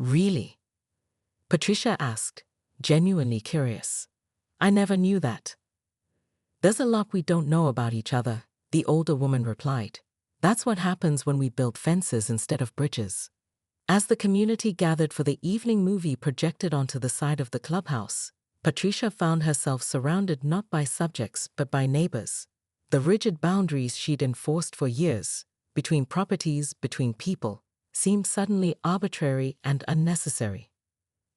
Really? Patricia asked, genuinely curious. I never knew that. There's a lot we don't know about each other, the older woman replied. That's what happens when we build fences instead of bridges. As the community gathered for the evening movie projected onto the side of the clubhouse, Patricia found herself surrounded not by subjects but by neighbors. The rigid boundaries she'd enforced for years, between properties, between people, seemed suddenly arbitrary and unnecessary.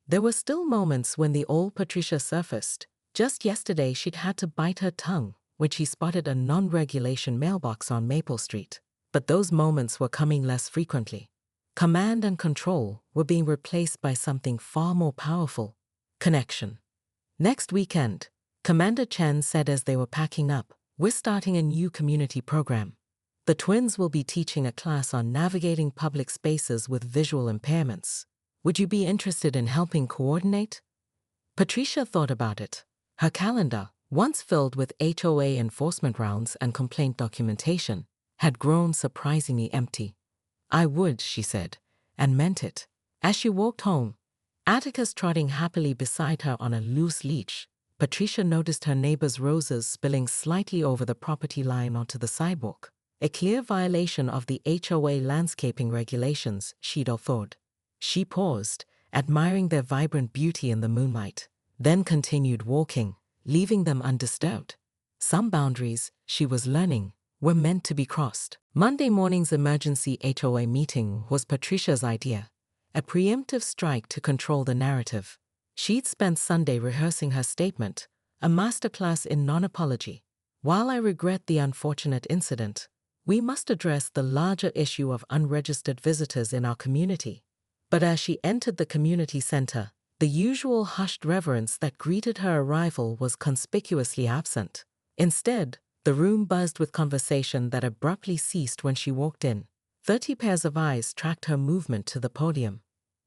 There were still moments when the old Patricia surfaced. Just yesterday she'd had to bite her tongue when she spotted a non-regulation mailbox on Maple Street. But those moments were coming less frequently. Command and control were being replaced by something far more powerful: connection. Next weekend, Commander Chen said as they were packing up, we're starting a new community program. The twins will be teaching a class on navigating public spaces with visual impairments. Would you be interested in helping coordinate? Patricia thought about it. Her calendar, once filled with HOA enforcement rounds and complaint documentation, had grown surprisingly empty. I would, she said, and meant it. As she walked home, Atticus trotting happily beside her on a loose leash, Patricia noticed her neighbor's roses spilling slightly over the property line onto the sidewalk, a clear violation of the HOA landscaping regulations, she'd thought. She paused, admiring their vibrant beauty in the moonlight, then continued walking, leaving them undisturbed. Some boundaries, she was learning, were meant to be crossed. Monday morning's emergency HOA meeting was Patricia's idea, a preemptive strike to control the narrative. She'd spent Sunday rehearsing her statement, a masterclass in non-apology. While I regret the unfortunate incident, we must address the larger issue of unregistered visitors in our community. But as she entered the community center, the usual hushed reverence that greeted her arrival was conspicuously absent. Instead, the room buzzed with conversation that abruptly ceased when she walked in. 30 pairs of eyes tracked her movement to the podium.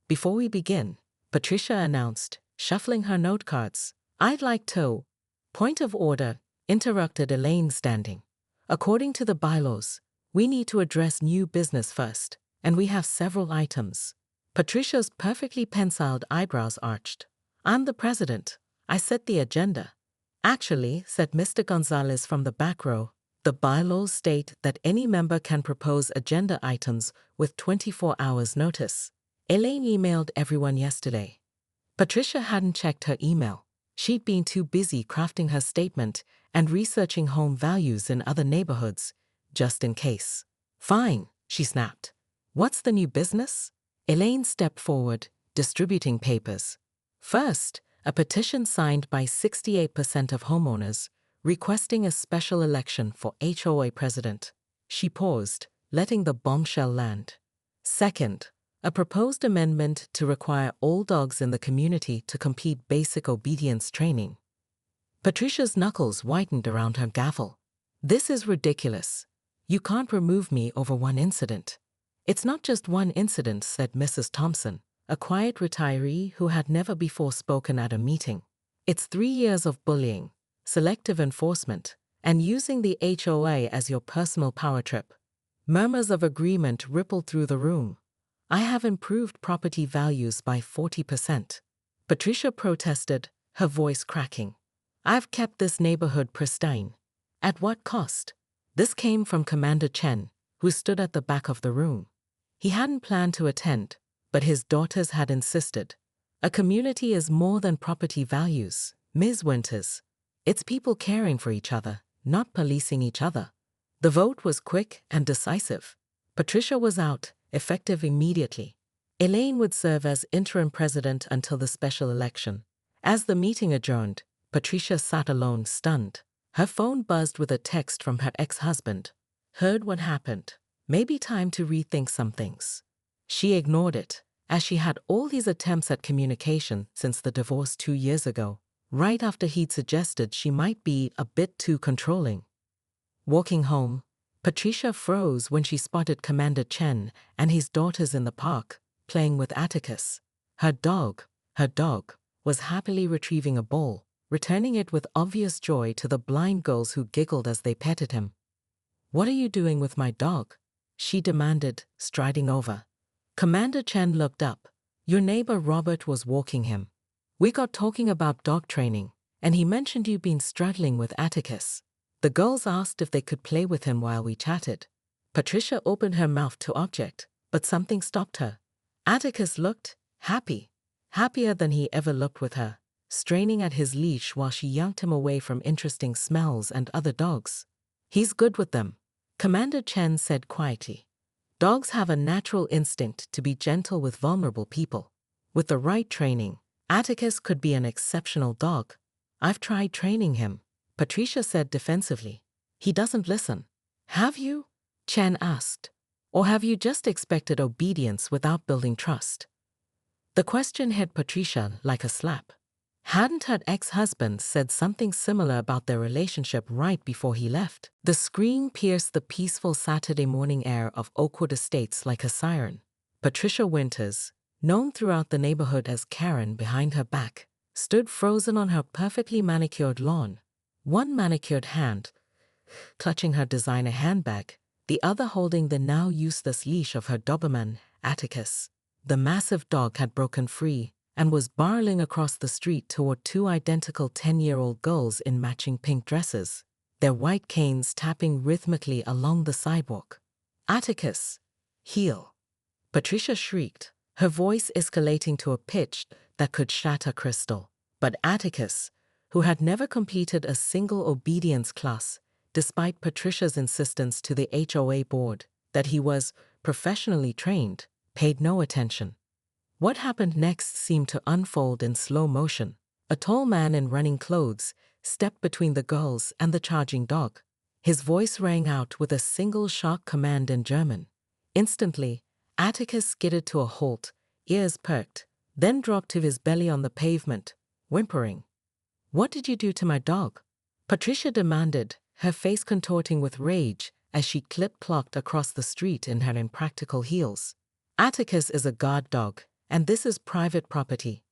Before we begin, Patricia announced, shuffling her note cards, I'd like to. Point of order, interrupted Elaine, standing. According to the bylaws, we need to address new business first, and we have several items. Patricia's perfectly penciled eyebrows arched. I'm the president. I set the agenda. Actually, said Mr. Gonzalez from the back row, the bylaws state that any member can propose agenda items with 24 hours notice. Elaine emailed everyone yesterday. Patricia hadn't checked her email. She'd been too busy crafting her statement and researching home values in other neighborhoods, just in case. Fine, she snapped. What's the new business? Elaine stepped forward, distributing papers. First, a petition signed by 68% of homeowners, requesting a special election for HOA president. She paused, letting the bombshell land. Second, a proposed amendment to require all dogs in the community to complete basic obedience training. Patricia's knuckles whitened around her gavel. This is ridiculous. You can't remove me over one incident. It's not just one incident, said Mrs. Thompson, a quiet retiree who had never before spoken at a meeting. It's 3 years of bullying, selective enforcement, and using the HOA as your personal power trip. Murmurs of agreement rippled through the room. I have improved property values by 40%. Patricia protested, her voice cracking. I've kept this neighborhood pristine. At what cost? This came from Commander Chen, who stood at the back of the room. He hadn't planned to attend, but his daughters had insisted. A community is more than property values, Ms. Winters. It's people caring for each other, not policing each other. The vote was quick and decisive. Patricia was out, effective immediately. Elaine would serve as interim president until the special election. As the meeting adjourned, Patricia sat alone, stunned. Her phone buzzed with a text from her ex-husband. Heard what happened. Maybe time to rethink some things. She ignored it, as she had all these attempts at communication since the divorce 2 years ago, right after he'd suggested she might be a bit too controlling. Walking home, Patricia froze when she spotted Commander Chen and his daughters in the park, playing with Atticus. Her dog, was happily retrieving a ball, returning it with obvious joy to the blind girls who giggled as they petted him. What are you doing with my dog? She demanded, striding over. Commander Chen looked up, Your neighbor Robert was walking him. We got talking about dog training, and he mentioned you been struggling with Atticus. The girls asked if they could play with him while we chatted. Patricia opened her mouth to object, but something stopped her. Atticus looked happy, happier than he ever looked with her, straining at his leash while she yanked him away from interesting smells and other dogs. He's good with them, Commander Chen said quietly. Dogs have a natural instinct to be gentle with vulnerable people. With the right training, Atticus could be an exceptional dog. I've tried training him, Patricia said defensively. He doesn't listen. Have you? Chen asked. Or have you just expected obedience without building trust? The question hit Patricia like a slap. Hadn't her ex-husband said something similar about their relationship right before he left? The scream pierced the peaceful Saturday morning air of Oakwood Estates like a siren. Patricia Winters, known throughout the neighborhood as Karen behind her back, stood frozen on her perfectly manicured lawn, one manicured hand clutching her designer handbag, the other holding the now useless leash of her Doberman, Atticus. The massive dog had broken free and was barreling across the street toward two identical 10-year-old girls in matching pink dresses, their white canes tapping rhythmically along the sidewalk. Atticus, heel! Patricia shrieked, her voice escalating to a pitch that could shatter crystal. But Atticus, who had never completed a single obedience class, despite Patricia's insistence to the HOA board that he was professionally trained, paid no attention. What happened next seemed to unfold in slow motion. A tall man in running clothes stepped between the girls and the charging dog. His voice rang out with a single sharp command in German. Instantly, Atticus skidded to a halt, ears perked, then dropped to his belly on the pavement, whimpering. "What did you do to my dog?" Patricia demanded, her face contorting with rage as she clip-clopped across the street in her impractical heels. "Atticus is a guard dog, and this is private property."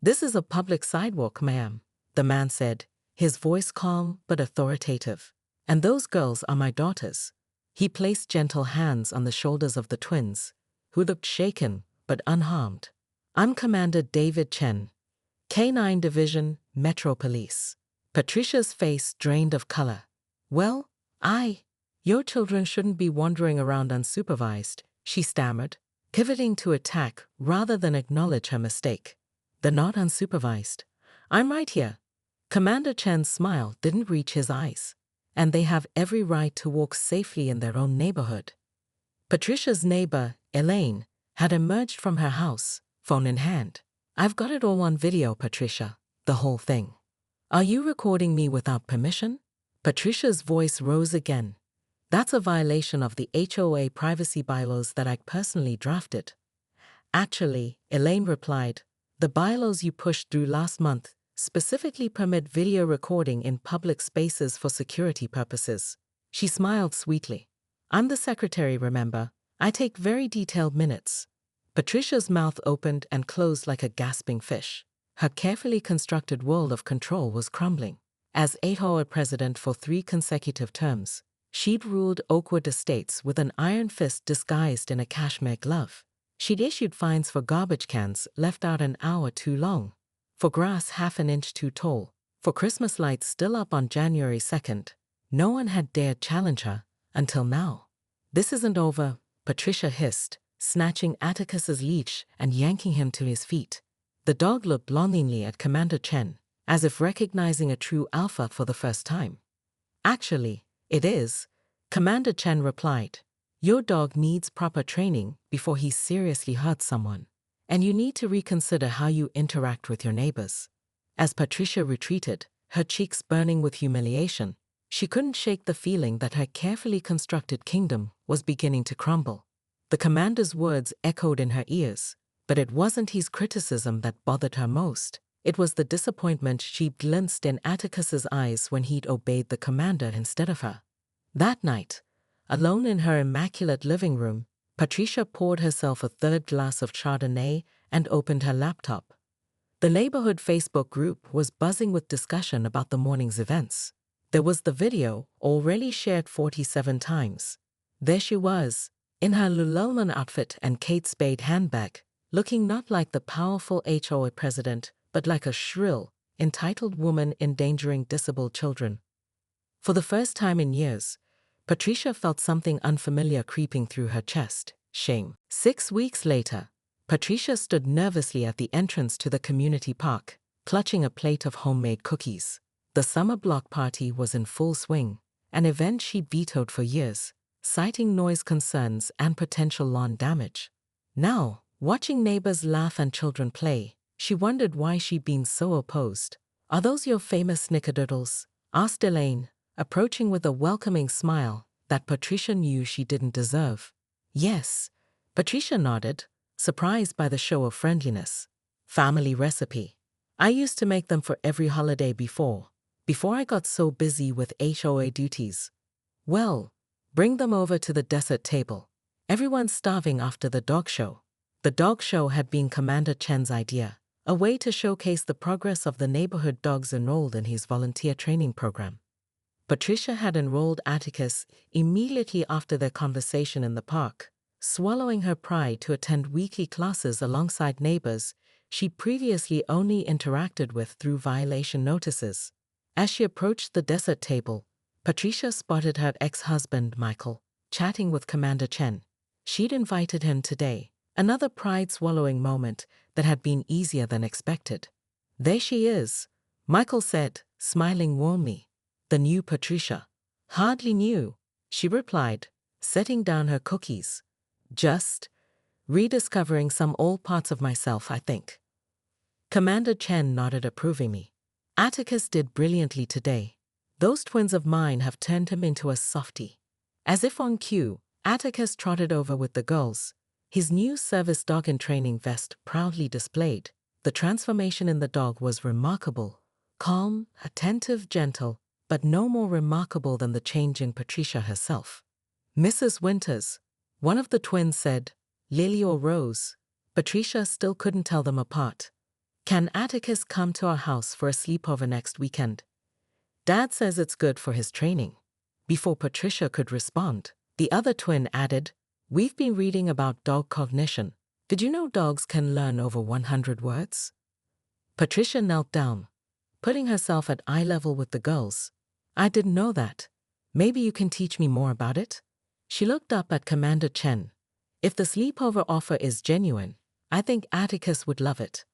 "This is a public sidewalk, ma'am," the man said, his voice calm but authoritative. "And those girls are my daughters." He placed gentle hands on the shoulders of the twins, who looked shaken but unharmed. "I'm Commander David Chen, K-9 Division, Metro Police." Patricia's face drained of color. "Well, your children shouldn't be wandering around unsupervised," she stammered, pivoting to attack rather than acknowledge her mistake. "They're not unsupervised. I'm right here." Commander Chen's smile didn't reach his eyes. "And they have every right to walk safely in their own neighborhood." Patricia's neighbor, Elaine, had emerged from her house, phone in hand. "I've got it all on video, Patricia, the whole thing." "Are you recording me without permission?" Patricia's voice rose again. "That's a violation of the HOA privacy bylaws that I personally drafted." "Actually," Elaine replied, "the bylaws you pushed through last month specifically permit video recording in public spaces for security purposes." She smiled sweetly. "I'm the secretary, remember? I take very detailed minutes." Patricia's mouth opened and closed like a gasping fish. Her carefully constructed world of control was crumbling. As HOA president for 3 consecutive terms, she'd ruled Oakwood Estates with an iron fist disguised in a cashmere glove. She'd issued fines for garbage cans left out an hour too long, for grass half an inch too tall, for Christmas lights still up on January 2nd. No one had dared challenge her, until now. "This isn't over," Patricia hissed, snatching Atticus's leash and yanking him to his feet. The dog looked longingly at Commander Chen, as if recognizing a true alpha for the first time. "Actually, it is," Commander Chen replied. "Your dog needs proper training before he seriously hurts someone, and you need to reconsider how you interact with your neighbors." As Patricia retreated, her cheeks burning with humiliation, she couldn't shake the feeling that her carefully constructed kingdom was beginning to crumble. The commander's words echoed in her ears, but it wasn't his criticism that bothered her most. It was the disappointment she glimpsed in Atticus's eyes when he'd obeyed the commander instead of her. That night, alone in her immaculate living room, Patricia poured herself a 3rd glass of Chardonnay and opened her laptop. The neighborhood Facebook group was buzzing with discussion about the morning's events. There was the video, already shared 47 times. There she was, in her Lululemon outfit and Kate Spade handbag, looking not like the powerful HOA president, but like a shrill, entitled woman endangering disabled children. For the first time in years, Patricia felt something unfamiliar creeping through her chest: shame. 6 weeks later, Patricia stood nervously at the entrance to the community park, clutching a plate of homemade cookies. The summer block party was in full swing, an event she vetoed for years, citing noise concerns and potential lawn damage. Now, watching neighbors laugh and children play, she wondered why she'd been so opposed. "Are those your famous snickerdoodles?" asked Elaine, approaching with a welcoming smile that Patricia knew she didn't deserve. "Yes," Patricia nodded, surprised by the show of friendliness. "Family recipe. I used to make them for every holiday before I got so busy with HOA duties." "Well, bring them over to the dessert table. Everyone's starving after the dog show." The dog show had been Commander Chen's idea, a way to showcase the progress of the neighborhood dogs enrolled in his volunteer training program. Patricia had enrolled Atticus immediately after their conversation in the park, swallowing her pride to attend weekly classes alongside neighbors she previously only interacted with through violation notices. As she approached the dessert table, Patricia spotted her ex-husband, Michael, chatting with Commander Chen. She'd invited him today, another pride-swallowing moment that had been easier than expected. "There she is," Michael said, smiling warmly. "The new Patricia." "Hardly new," she replied, setting down her cookies. "Just rediscovering some old parts of myself, I think." Commander Chen nodded approvingly. "Atticus did brilliantly today. Those twins of mine have turned him into a softie." As if on cue, Atticus trotted over with the girls, his new service dog in training vest proudly displayed. The transformation in the dog was remarkable. Calm, attentive, gentle, but no more remarkable than the change in Patricia herself. "Mrs. Winters," one of the twins said, "Lily or Rose?" Patricia still couldn't tell them apart. "Can Atticus come to our house for a sleepover next weekend? Dad says it's good for his training." Before Patricia could respond, the other twin added, "We've been reading about dog cognition. Did you know dogs can learn over 100 words?" Patricia knelt down, putting herself at eye level with the girls. "I didn't know that. Maybe you can teach me more about it?" She looked up at Commander Chen. "If the sleepover offer is genuine, I think Atticus would love it."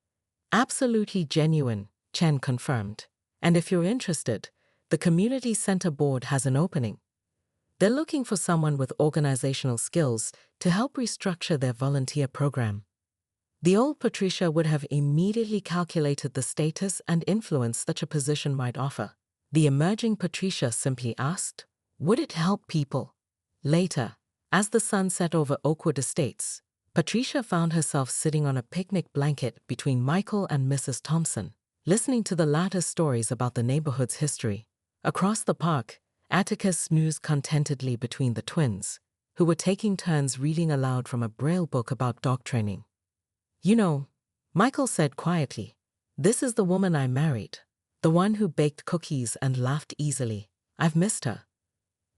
"Absolutely genuine," Chen confirmed. "And if you're interested, the Community Center Board has an opening. They're looking for someone with organizational skills to help restructure their volunteer program." The old Patricia would have immediately calculated the status and influence such a position might offer. The emerging Patricia simply asked, "Would it help people?" Later, as the sun set over Oakwood Estates, Patricia found herself sitting on a picnic blanket between Michael and Mrs. Thompson, listening to the latter's stories about the neighborhood's history. Across the park, Atticus snoozed contentedly between the twins, who were taking turns reading aloud from a Braille book about dog training. "You know," Michael said quietly, "this is the woman I married, the one who baked cookies and laughed easily. I've missed her."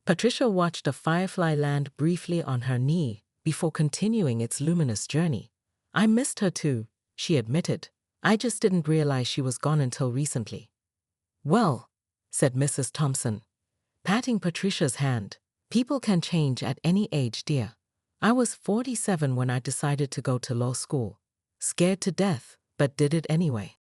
Patricia watched a firefly land briefly on her knee before continuing its luminous journey. "I missed her too," she admitted. "I just didn't realize she was gone until recently." "Well," said Mrs. Thompson, patting Patricia's hand, "people can change at any age, dear. I was 47 when I decided to go to law school. Scared to death, but did it anyway."